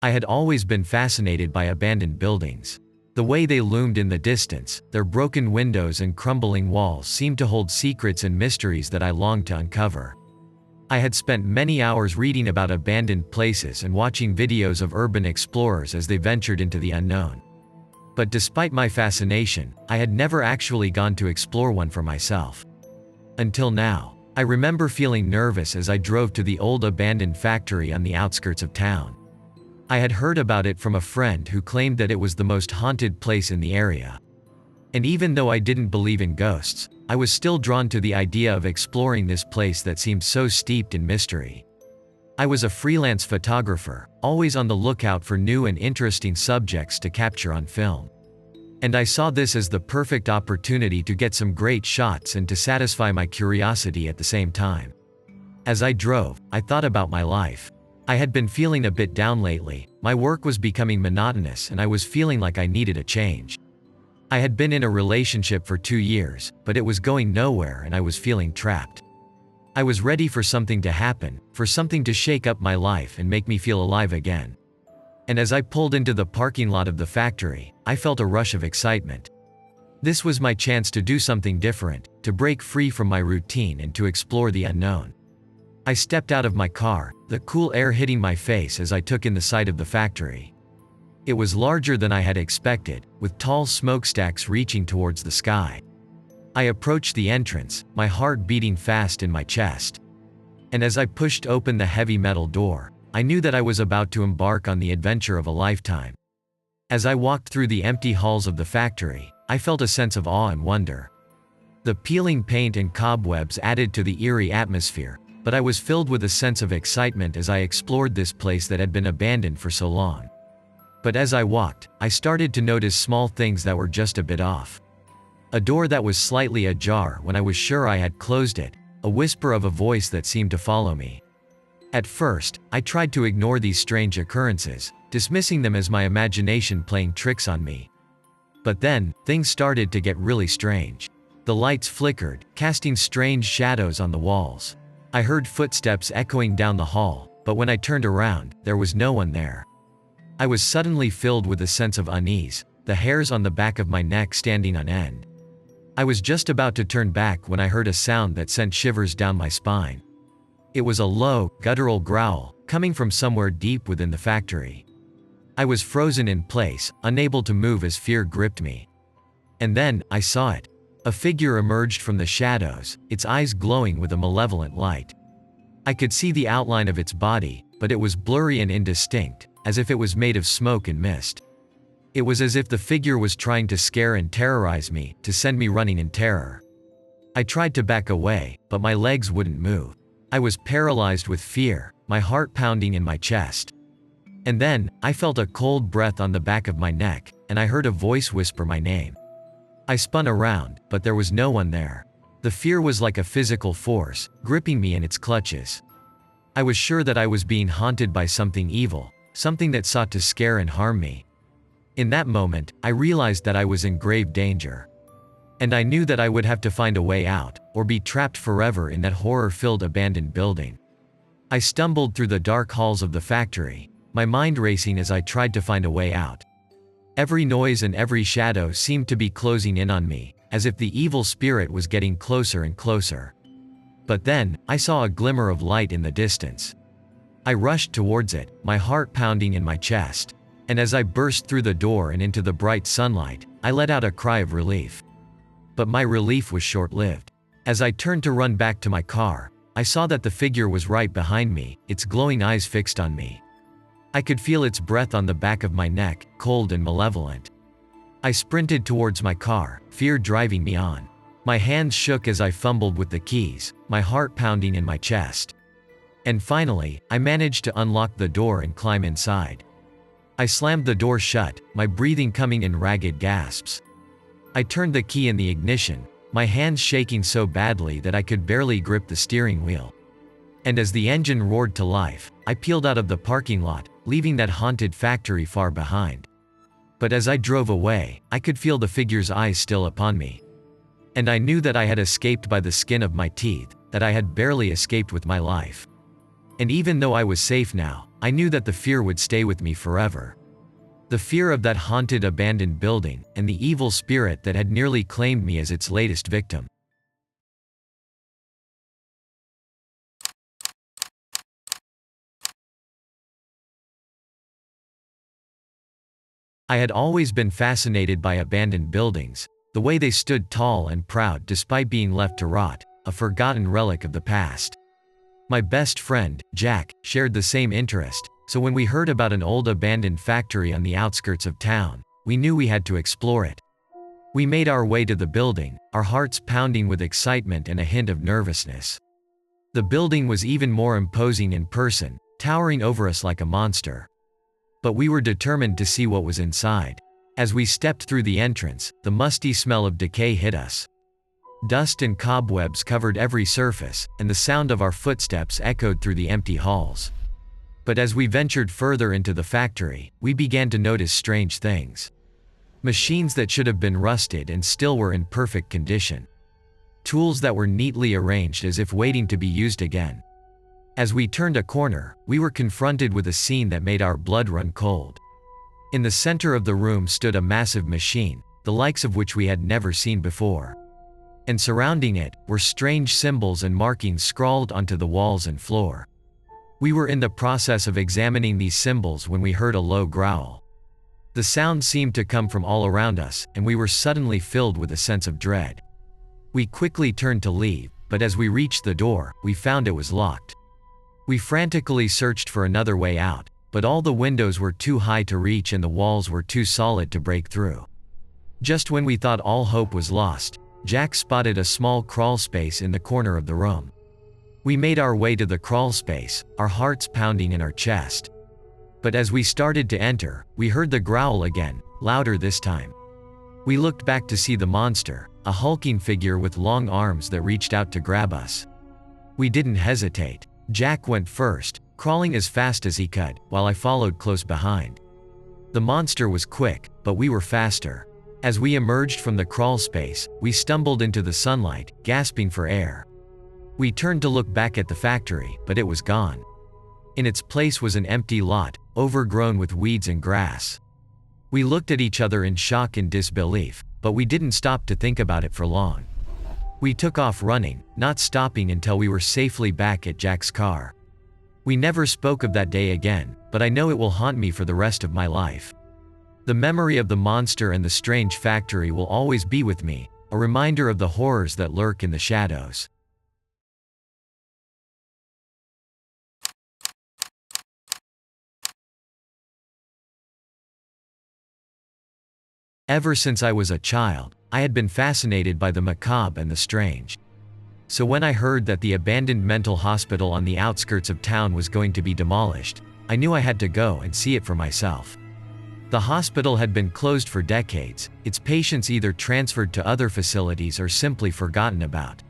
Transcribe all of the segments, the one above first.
I had always been fascinated by abandoned buildings. The way they loomed in the distance, their broken windows and crumbling walls seemed to hold secrets and mysteries that I longed to uncover. I had spent many hours reading about abandoned places and watching videos of urban explorers as they ventured into the unknown. But despite my fascination, I had never actually gone to explore one for myself. Until now, I remember feeling nervous as I drove to the old abandoned factory on the outskirts of town. I had heard about it from a friend who claimed that it was the most haunted place in the area. And even though I didn't believe in ghosts, I was still drawn to the idea of exploring this place that seemed so steeped in mystery. I was a freelance photographer, always on the lookout for new and interesting subjects to capture on film. And I saw this as the perfect opportunity to get some great shots and to satisfy my curiosity at the same time. As I drove, I thought about my life. I had been feeling a bit down lately, my work was becoming monotonous and I was feeling like I needed a change. I had been in a relationship for 2 years, but it was going nowhere and I was feeling trapped. I was ready for something to happen, for something to shake up my life and make me feel alive again. And as I pulled into the parking lot of the factory, I felt a rush of excitement. This was my chance to do something different, to break free from my routine and to explore the unknown. I stepped out of my car, the cool air hitting my face as I took in the sight of the factory. It was larger than I had expected, with tall smokestacks reaching towards the sky. I approached the entrance, my heart beating fast in my chest. And as I pushed open the heavy metal door, I knew that I was about to embark on the adventure of a lifetime. As I walked through the empty halls of the factory, I felt a sense of awe and wonder. The peeling paint and cobwebs added to the eerie atmosphere, but I was filled with a sense of excitement as I explored this place that had been abandoned for so long. But as I walked, I started to notice small things that were just a bit off. A door that was slightly ajar when I was sure I had closed it, a whisper of a voice that seemed to follow me. At first, I tried to ignore these strange occurrences, dismissing them as my imagination playing tricks on me. But then, things started to get really strange. The lights flickered, casting strange shadows on the walls. I heard footsteps echoing down the hall, but when I turned around, there was no one there. I was suddenly filled with a sense of unease, the hairs on the back of my neck standing on end. I was just about to turn back when I heard a sound that sent shivers down my spine. It was a low, guttural growl, coming from somewhere deep within the factory. I was frozen in place, unable to move as fear gripped me. And then, I saw it. A figure emerged from the shadows, its eyes glowing with a malevolent light. I could see the outline of its body, but it was blurry and indistinct, as if it was made of smoke and mist. It was as if the figure was trying to scare and terrorize me, to send me running in terror. I tried to back away, but my legs wouldn't move. I was paralyzed with fear, my heart pounding in my chest. And then, I felt a cold breath on the back of my neck, and I heard a voice whisper my name. I spun around, but there was no one there. The fear was like a physical force, gripping me in its clutches. I was sure that I was being haunted by something evil, something that sought to scare and harm me. In that moment, I realized that I was in grave danger. And I knew that I would have to find a way out, or be trapped forever in that horror-filled abandoned building. I stumbled through the dark halls of the factory, my mind racing as I tried to find a way out. Every noise and every shadow seemed to be closing in on me, as if the evil spirit was getting closer and closer. But then, I saw a glimmer of light in the distance. I rushed towards it, my heart pounding in my chest. And as I burst through the door and into the bright sunlight, I let out a cry of relief. But my relief was short-lived. As I turned to run back to my car, I saw that the figure was right behind me, its glowing eyes fixed on me. I could feel its breath on the back of my neck, cold and malevolent. I sprinted towards my car, fear driving me on. My hands shook as I fumbled with the keys, my heart pounding in my chest. And finally, I managed to unlock the door and climb inside. I slammed the door shut, my breathing coming in ragged gasps. I turned the key in the ignition, my hands shaking so badly that I could barely grip the steering wheel. And as the engine roared to life, I peeled out of the parking lot, leaving that haunted factory far behind. But as I drove away, I could feel the figure's eyes still upon me. And I knew that I had escaped by the skin of my teeth, that I had barely escaped with my life. And even though I was safe now, I knew that the fear would stay with me forever. The fear of that haunted abandoned building, and the evil spirit that had nearly claimed me as its latest victim. I had always been fascinated by abandoned buildings, the way they stood tall and proud despite being left to rot, a forgotten relic of the past. My best friend, Jack, shared the same interest, so when we heard about an old abandoned factory on the outskirts of town, we knew we had to explore it. We made our way to the building, our hearts pounding with excitement and a hint of nervousness. The building was even more imposing in person, towering over us like a monster. But we were determined to see what was inside. As we stepped through the entrance, the musty smell of decay hit us. Dust and cobwebs covered every surface, and the sound of our footsteps echoed through the empty halls. But as we ventured further into the factory, we began to notice strange things. Machines that should have been rusted and still were in perfect condition. Tools that were neatly arranged as if waiting to be used again. As we turned a corner, we were confronted with a scene that made our blood run cold. In the center of the room stood a massive machine, the likes of which we had never seen before. And surrounding it were strange symbols and markings scrawled onto the walls and floor. We were in the process of examining these symbols when we heard a low growl. The sound seemed to come from all around us, and we were suddenly filled with a sense of dread. We quickly turned to leave, but as we reached the door, we found it was locked. We frantically searched for another way out, but all the windows were too high to reach and the walls were too solid to break through. Just when we thought all hope was lost, Jack spotted a small crawl space in the corner of the room. We made our way to the crawl space, our hearts pounding in our chest. But as we started to enter, we heard the growl again, louder this time. We looked back to see the monster, a hulking figure with long arms that reached out to grab us. We didn't hesitate. Jack went first, crawling as fast as he could, while I followed close behind. The monster was quick, but we were faster. As we emerged from the crawl space, we stumbled into the sunlight, gasping for air. We turned to look back at the factory, but it was gone. In its place was an empty lot, overgrown with weeds and grass. We looked at each other in shock and disbelief, but we didn't stop to think about it for long. We took off running, not stopping until we were safely back at Jack's car. We never spoke of that day again, but I know it will haunt me for the rest of my life. The memory of the monster and the strange factory will always be with me, a reminder of the horrors that lurk in the shadows. Ever since I was a child, I had been fascinated by the macabre and the strange. So when I heard that the abandoned mental hospital on the outskirts of town was going to be demolished, I knew I had to go and see it for myself. The hospital had been closed for decades, its patients either transferred to other facilities or simply forgotten about.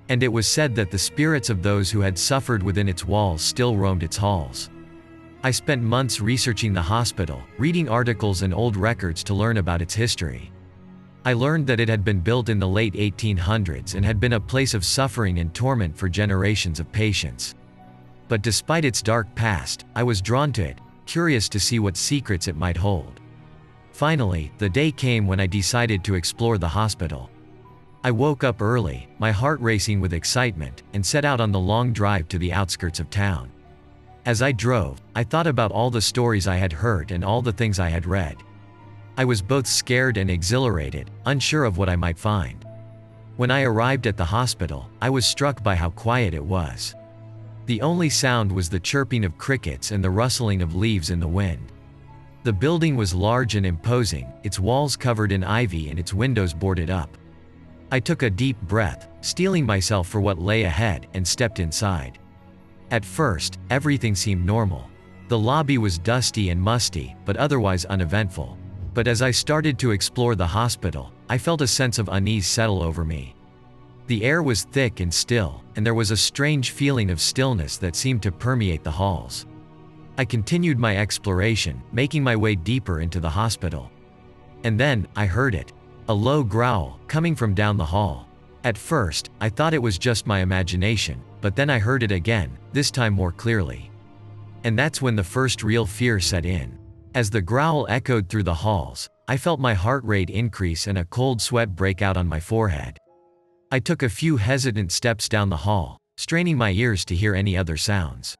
And it was said that the spirits of those who had suffered within its walls still roamed its halls. I spent months researching the hospital, reading articles and old records to learn about its history. I learned that it had been built in the late 1800s and had been a place of suffering and torment for generations of patients. But despite its dark past, I was drawn to it, curious to see what secrets it might hold. Finally, the day came when I decided to explore the hospital. I woke up early, my heart racing with excitement, and set out on the long drive to the outskirts of town. As I drove, I thought about all the stories I had heard and all the things I had read. I was both scared and exhilarated, unsure of what I might find. When I arrived at the hospital, I was struck by how quiet it was. The only sound was the chirping of crickets and the rustling of leaves in the wind. The building was large and imposing, its walls covered in ivy and its windows boarded up. I took a deep breath, steeling myself for what lay ahead, and stepped inside. At first, everything seemed normal. The lobby was dusty and musty, but otherwise uneventful. But as I started to explore the hospital, I felt a sense of unease settle over me. The air was thick and still, and there was a strange feeling of stillness that seemed to permeate the halls. I continued my exploration, making my way deeper into the hospital. And then, I heard it. A low growl, coming from down the hall. At first, I thought it was just my imagination, but then I heard it again, this time more clearly. And that's when the first real fear set in. As the growl echoed through the halls, I felt my heart rate increase and a cold sweat break out on my forehead. I took a few hesitant steps down the hall, straining my ears to hear any other sounds.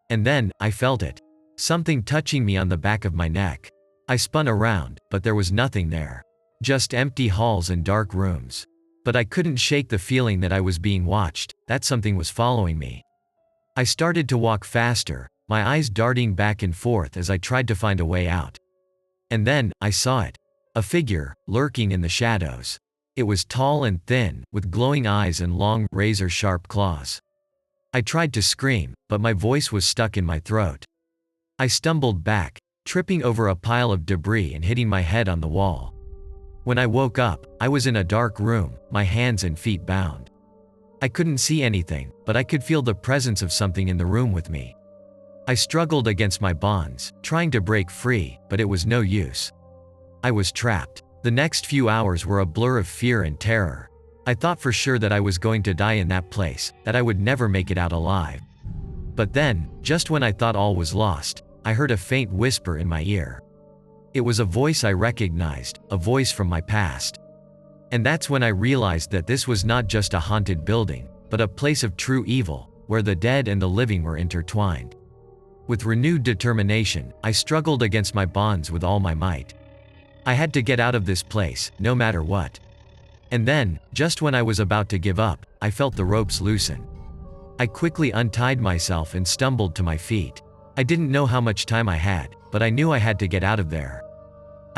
And then, I felt it. Something touching me on the back of my neck. I spun around, but there was nothing there. Just empty halls and dark rooms. But I couldn't shake the feeling that I was being watched, that something was following me. I started to walk faster, my eyes darting back and forth as I tried to find a way out. And then, I saw it. A figure, lurking in the shadows. It was tall and thin, with glowing eyes and long, razor-sharp claws. I tried to scream, but my voice was stuck in my throat. I stumbled back, tripping over a pile of debris and hitting my head on the wall. When I woke up, I was in a dark room, my hands and feet bound. I couldn't see anything, but I could feel the presence of something in the room with me. I struggled against my bonds, trying to break free, but it was no use. I was trapped. The next few hours were a blur of fear and terror. I thought for sure that I was going to die in that place, that I would never make it out alive. But then, just when I thought all was lost, I heard a faint whisper in my ear. It was a voice I recognized, a voice from my past. And that's when I realized that this was not just a haunted building, but a place of true evil, where the dead and the living were intertwined. With renewed determination, I struggled against my bonds with all my might. I had to get out of this place, no matter what. And then, just when I was about to give up, I felt the ropes loosen. I quickly untied myself and stumbled to my feet. I didn't know how much time I had, but I knew I had to get out of there.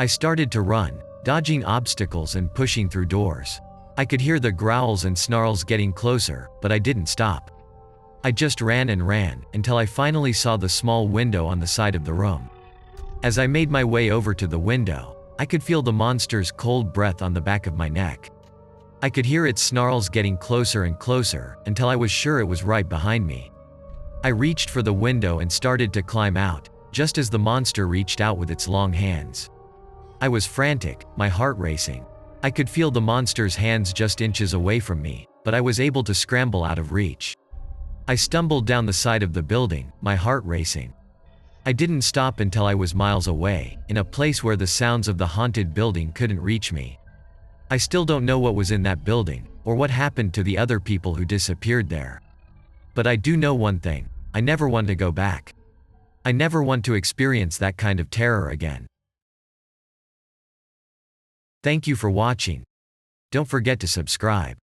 I started to run, dodging obstacles and pushing through doors. I could hear the growls and snarls getting closer, but I didn't stop. I just ran and ran, until I finally saw the small window on the side of the room. As I made my way over to the window, I could feel the monster's cold breath on the back of my neck. I could hear its snarls getting closer and closer, until I was sure it was right behind me. I reached for the window and started to climb out, just as the monster reached out with its long hands. I was frantic, my heart racing. I could feel the monster's hands just inches away from me, but I was able to scramble out of reach. I stumbled down the side of the building, my heart racing. I didn't stop until I was miles away, in a place where the sounds of the haunted building couldn't reach me. I still don't know what was in that building, or what happened to the other people who disappeared there. But I do know one thing, I never want to go back. I never want to experience that kind of terror again. Thank you for watching. Don't forget to subscribe.